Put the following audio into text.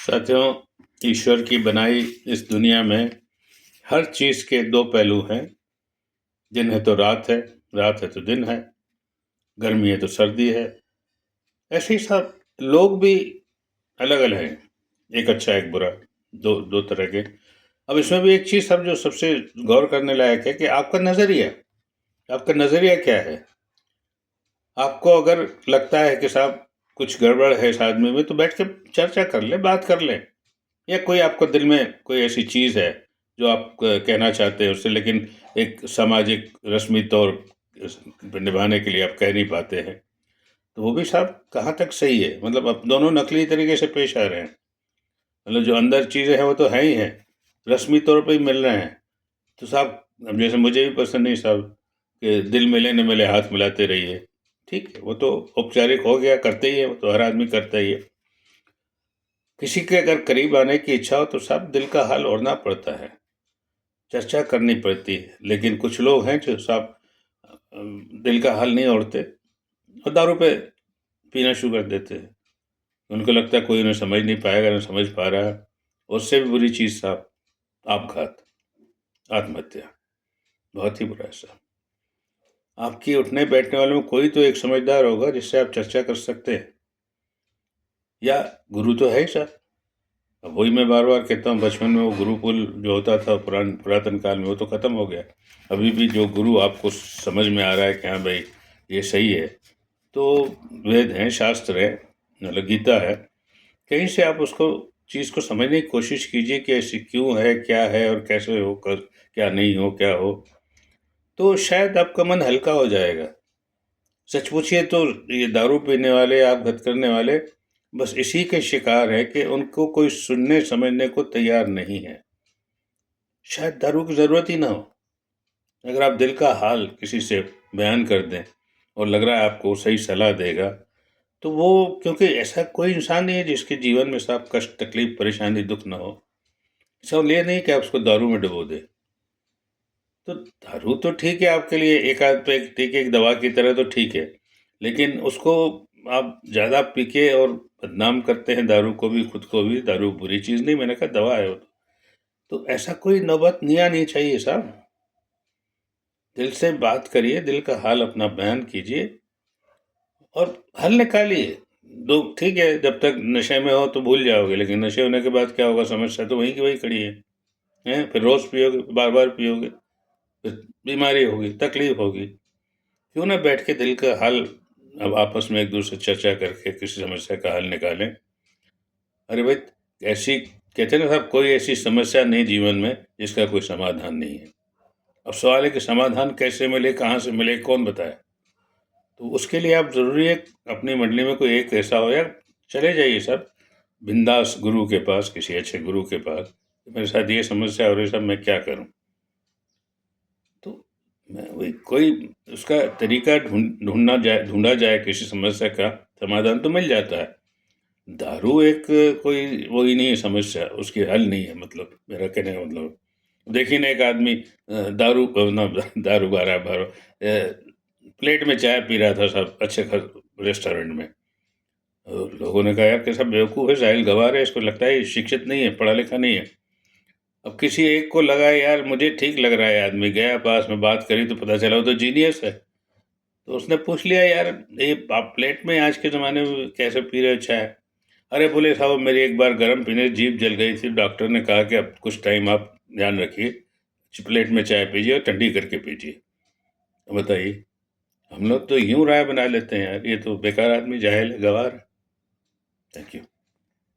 साथियों, ईश्वर की बनाई इस दुनिया में हर चीज़ के दो पहलू हैं। दिन है तो रात है तो दिन है, गर्मी है तो सर्दी है। ऐसे ही सब लोग भी अलग-अलग हैं, एक अच्छा एक बुरा, दो दो तरह के। अब इसमें भी एक चीज़ सब जो सबसे गौर करने लायक है कि आपका नज़रिया क्या है? आपको अगर लगता है कि साहब कुछ गड़बड़ है इस आदमी में, तो बैठ के चर्चा कर लें, बात कर लें। या कोई आपको दिल में कोई ऐसी चीज़ है जो आप कहना चाहते हैं उससे, लेकिन एक सामाजिक रस्मी तौर पे निभाने के लिए आप कह नहीं पाते हैं, तो वो भी साहब कहाँ तक सही है? मतलब अब दोनों नकली तरीके से पेश आ रहे हैं। मतलब जो अंदर चीज़ें हैं वो तो हैं ही हैं, रस्मी तौर पे ही मिल रहे हैं। तो साहब अब जैसे मुझे भी पसंद नहीं साहब कि दिल मिले न मिले हाथ मिलाते रहिए। ठीक है, वो तो औपचारिक हो गया, करते ही है, वो तो हर आदमी करता ही है। किसी के अगर करीब आने की इच्छा हो तो साहब दिल का हाल ओढ़ना पड़ता है, चर्चा करनी पड़ती है। लेकिन कुछ लोग हैं जो साहब दिल का हाल नहीं ओढ़ते और दारू पे पीना शुरू कर देते हैं। उनको लगता है कोई उन्हें समझ नहीं पाएगा, ना समझ पा रहा है। उससे भी बुरी चीज़ साहब आपघात, आत्महत्या, बहुत ही बुरा है साहब। आपकी उठने बैठने वालों में कोई तो एक समझदार होगा जिससे आप चर्चा कर सकते हैं, या गुरु तो है ही साहब। अब वही मैं बार बार कहता हूँ, बचपन में वो गुरुकुल जो होता था पुरातन काल में, वो तो ख़त्म हो गया। अभी भी जो गुरु आपको समझ में आ रहा है कि हाँ भाई ये सही है, तो वेद हैं, शास्त्र है, मतलब गीता है। कहीं से आप उसको चीज़ को समझने की कोशिश कीजिए कि ऐसी क्यों है, क्या है और कैसे हो कर, क्या नहीं हो, क्या हो, तो शायद आपका मन हल्का हो जाएगा। सच पूछिए तो ये दारू पीने वाले, आपघात करने वाले बस इसी के शिकार हैं कि उनको कोई सुनने समझने को तैयार नहीं है। शायद दारू की ज़रूरत ही ना हो। अगर आप दिल का हाल किसी से बयान कर दें और लग रहा है आपको सही सलाह देगा, तो वो, क्योंकि ऐसा कोई इंसान नहीं है जिसके जीवन में साहब कष्ट, तकलीफ, परेशानी, दुख ना हो। सब ये नहीं कि आप उसको दारू में डुबो दें। तो दारू तो ठीक है आपके लिए, एक आध पे ठीक है, एक दवा की तरह तो ठीक है। लेकिन उसको आप ज़्यादा पी के और बदनाम करते हैं दारू को भी, खुद को भी। दारू बुरी चीज़ नहीं, मैंने कहा दवा है वो। तो ऐसा कोई नौबत नहीं आनी चाहिए साहब। दिल से बात करिए, दिल का हाल अपना बयान कीजिए और हल निकालिए। दो ठीक है, जब तक नशे में हो तो भूल जाओगे, लेकिन नशे होने के बाद क्या होगा? समस्या तो वहीं की वहीं खड़ी है। हैं? फिर रोज़ पियोगे, बार-बार पियोगे, फिर बीमारी होगी, तकलीफ होगी। क्यों ना बैठ के दिल का हाल अब आपस में एक-दूसरे से चर्चा करके किसी समस्या का हल निकालें। अरे भाई, ऐसी कहते हैं ना साहब, कोई ऐसी समस्या नहीं जीवन में जिसका कोई समाधान नहीं है। अब सवाल है कि समाधान कैसे मिले, कहाँ से मिले, कौन बताए? तो उसके लिए आप ज़रूरी है अपनी मंडली में कोई एक ऐसा हो, यार चले जाइए सब बिंदास गुरु के पास, किसी अच्छे गुरु के पास, मेरे साथ ये समस्या हो रही है साहब, मैं क्या करूं? तो मैं वही कोई उसका तरीका ढूंढा जाए, किसी समस्या का समाधान तो मिल जाता है। दारू एक कोई वही नहीं है समस्या, उसकी हल नहीं है। मतलब मेरा कहने का मतलब, देखिए ना, एक आदमी दारू ना दारू बारह बारह प्लेट में चाय पी रहा था सब अच्छे रेस्टोरेंट में। लोगों ने कहा यार कैसा बेवकूफ़ है, जाहिल गँवार है, इसको लगता है ये शिक्षित नहीं है, पढ़ा लिखा नहीं है। अब किसी एक को लगा यार मुझे ठीक लग रहा है आदमी, गया पास में, बात करी तो पता चला वो तो जीनियस है। तो उसने पूछ लिया, यार ये आप प्लेट में आज के ज़माने में कैसे पी रहे हो चाय? अरे बोले साहब मेरी एक बार गरम पीने से जीभ जल गई थी, डॉक्टर ने कहा कि अब कुछ टाइम आप ध्यान रखिए, प्लेट में चाय पीजिए और ठंडी करके पीजिए। तो बताइए, हम लोग तो यूँ राय बना लेते हैं यार, ये तो बेकार आदमी, जाहिल है, गँवार है। Thank you.